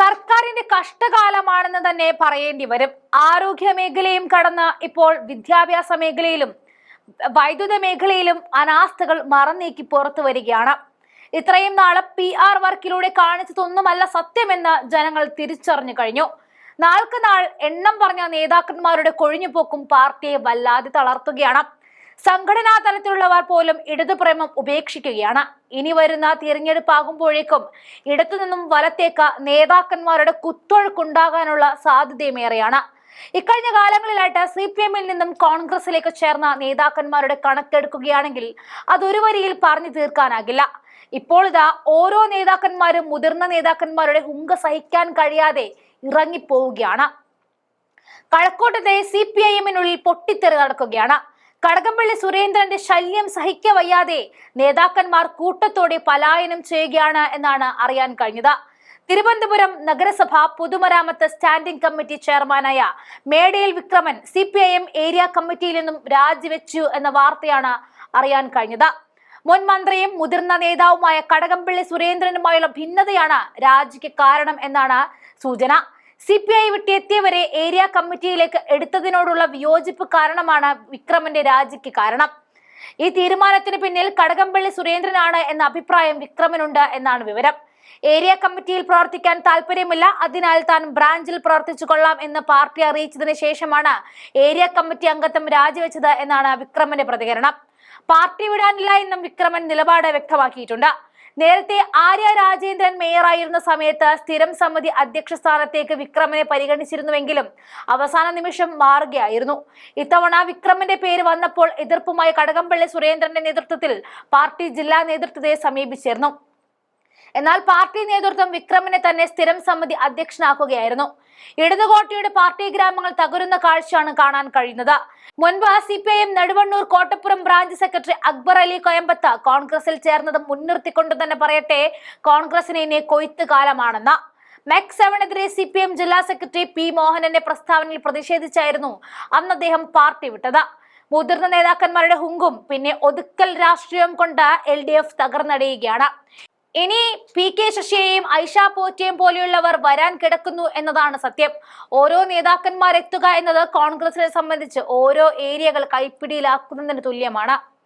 സർക്കാരിന്റെ കഷ്ടകാലമാണെന്ന് തന്നെ പറയേണ്ടി വരും. ആരോഗ്യ മേഖലയും കടന്ന് ഇപ്പോൾ വിദ്യാഭ്യാസ മേഖലയിലും വൈദ്യുത മേഖലയിലും അനാസ്ഥകൾ മറന്നീക്കി പുറത്തു വരികയാണ്. ഇത്രയും നാളെ PR വർക്കിലൂടെ കാണിച്ചതൊന്നുമല്ല സത്യമെന്ന് ജനങ്ങൾ തിരിച്ചറിഞ്ഞു കഴിഞ്ഞു. നാൾക്ക് നാൾ എണ്ണം പറഞ്ഞ നേതാക്കന്മാരുടെ കൊഴിഞ്ഞുപോക്കും പാർട്ടിയെ വല്ലാതെ തളർത്തുകയാണ്. സംഘടനാ തലത്തിലുള്ളവർ പോലും ഇടതുപ്രേമം ഉപേക്ഷിക്കുകയാണ്. ഇനി വരുന്ന തിരഞ്ഞെടുപ്പാകുമ്പോഴേക്കും ഇടത്തുനിന്നും വലത്തേക്ക് നേതാക്കന്മാരുടെ കുത്തൊഴുക്കുണ്ടാകാനുള്ള സാധ്യതയുമേറെയാണ്. ഇക്കഴിഞ്ഞ കാലങ്ങളിലായിട്ട് CPM-ൽ നിന്നും കോൺഗ്രസിലേക്ക് ചേർന്ന നേതാക്കന്മാരുടെ കണക്കെടുക്കുകയാണെങ്കിൽ അതൊരു വരിയിൽ പറഞ്ഞു തീർക്കാനാകില്ല. ഇപ്പോൾ ഇതാ ഓരോ നേതാക്കന്മാരും മുതിർന്ന നേതാക്കന്മാരുടെ ഹുങ്ക സഹിക്കാൻ കഴിയാതെ ഇറങ്ങിപ്പോവുകയാണ്. കഴക്കൂട്ടത്തെ CPIM-നുള്ളിൽ പൊട്ടിത്തെറി നടക്കുകയാണ്. കടകംപള്ളി സുരേന്ദ്രന്റെ ശല്യം സഹിക്കവയ്യാതെ നേതാക്കന്മാർ കൂട്ടത്തോടെ പലായനം ചെയ്യുകയാണ് എന്നാണ് അറിയാൻ കഴിഞ്ഞത്. തിരുവനന്തപുരം നഗരസഭ പൊതുമരാമത്ത് സ്റ്റാൻഡിംഗ് കമ്മിറ്റി ചെയർമാനായ മേടയിൽ വിക്രമൻ CPIM ഏരിയ കമ്മിറ്റിയിൽ നിന്നും രാജിവെച്ചു എന്ന വാർത്തയാണ് അറിയാൻ കഴിഞ്ഞത്. മുൻ മന്ത്രിയും മുതിർന്ന നേതാവുമായ കടകംപള്ളി സുരേന്ദ്രനുമായുള്ള ഭിന്നതയാണ് രാജിക്ക് കാരണം എന്നാണ് സൂചന. CPI വിട്ടെത്തിയവരെ ഏരിയ കമ്മിറ്റിയിലേക്ക് എടുത്തതിനോടുള്ള വിയോജിപ്പ് കാരണമാണ് വിക്രമന്റെ രാജിക്ക് കാരണം. ഈ തീരുമാനത്തിന് പിന്നിൽ കടകംപള്ളി സുരേന്ദ്രനാണ് എന്ന അഭിപ്രായം വിക്രമനുണ്ട് എന്നാണ് വിവരം. ഏരിയ കമ്മിറ്റിയിൽ പ്രവർത്തിക്കാൻ താല്പര്യമില്ല, അതിനാൽ താൻ ബ്രാഞ്ചിൽ പ്രവർത്തിച്ചു കൊള്ളാം എന്ന് പാർട്ടി അറിയിച്ചതിന് ശേഷമാണ് ഏരിയ കമ്മിറ്റി അംഗത്വം രാജിവെച്ചത് എന്നാണ് വിക്രമന്റെ പ്രതികരണം. പാർട്ടി വിടാനില്ല എന്നും വിക്രമൻ നിലപാട് വ്യക്തമാക്കിയിട്ടുണ്ട്. നേരത്തെ ആര്യ രാജേന്ദ്രൻ മേയറായിരുന്ന സമയത്ത് സ്ഥിരം സമിതി അധ്യക്ഷ സ്ഥാനത്തേക്ക് വിക്രമനെ പരിഗണിച്ചിരുന്നുവെങ്കിലും അവസാന നിമിഷം മാറുകയായിരുന്നു. ഇത്തവണ വിക്രമന്റെ പേര് വന്നപ്പോൾ എതിർപ്പുമായി കടകംപള്ളി സുരേന്ദ്രന്റെ നേതൃത്വത്തിൽ പാർട്ടി ജില്ലാ നേതൃത്വത്തെ സമീപിച്ചിരുന്നു. എന്നാൽ പാർട്ടി നേതൃത്വം വിക്രമനെ തന്നെ സ്ഥിരം സമിതി അധ്യക്ഷനാക്കുകയായിരുന്നു. ഇടതുകോട്ടയുടെ പാർട്ടി ഗ്രാമങ്ങൾ തകരുന്ന കാഴ്ചയാണ് കാണാൻ കഴിയുന്നത്. മുൻപ് CPIM Neduvannur Kottappuram branch secretary Akbar Ali Koyambath കോൺഗ്രസിൽ ചേർന്നത് മുൻനിർത്തിക്കൊണ്ട് തന്നെ പറയട്ടെ, കോൺഗ്രസിന് ഇനി കൊയ്ത്ത് കാലമാണെന്ന്. മെക് 7-നെതിരെ CPIM ജില്ലാ സെക്രട്ടറി P മോഹനന്റെ പ്രസ്താവനയിൽ പ്രതിഷേധിച്ചായിരുന്നു അന്ന് അദ്ദേഹം പാർട്ടി വിട്ടത്. മുതിർന്ന നേതാക്കന്മാരുടെ ഹുങ്കും പിന്നെ ഒതുക്കൽ രാഷ്ട്രീയം കൊണ്ട് LDF തകർന്നടിയുകയാണ്. ഇനി PK ശശിയെയും ഐഷ പോറ്റയും പോലെയുള്ളവർ വരാൻ കിടക്കുന്നു എന്നതാണ് സത്യം. ഓരോ നേതാക്കന്മാരെത്തുക എന്നത് കോൺഗ്രസിനെ സംബന്ധിച്ച് ഓരോ ഏരിയകൾ കൈപ്പിടിയിലാക്കുന്നതിന് തുല്യമാണ്.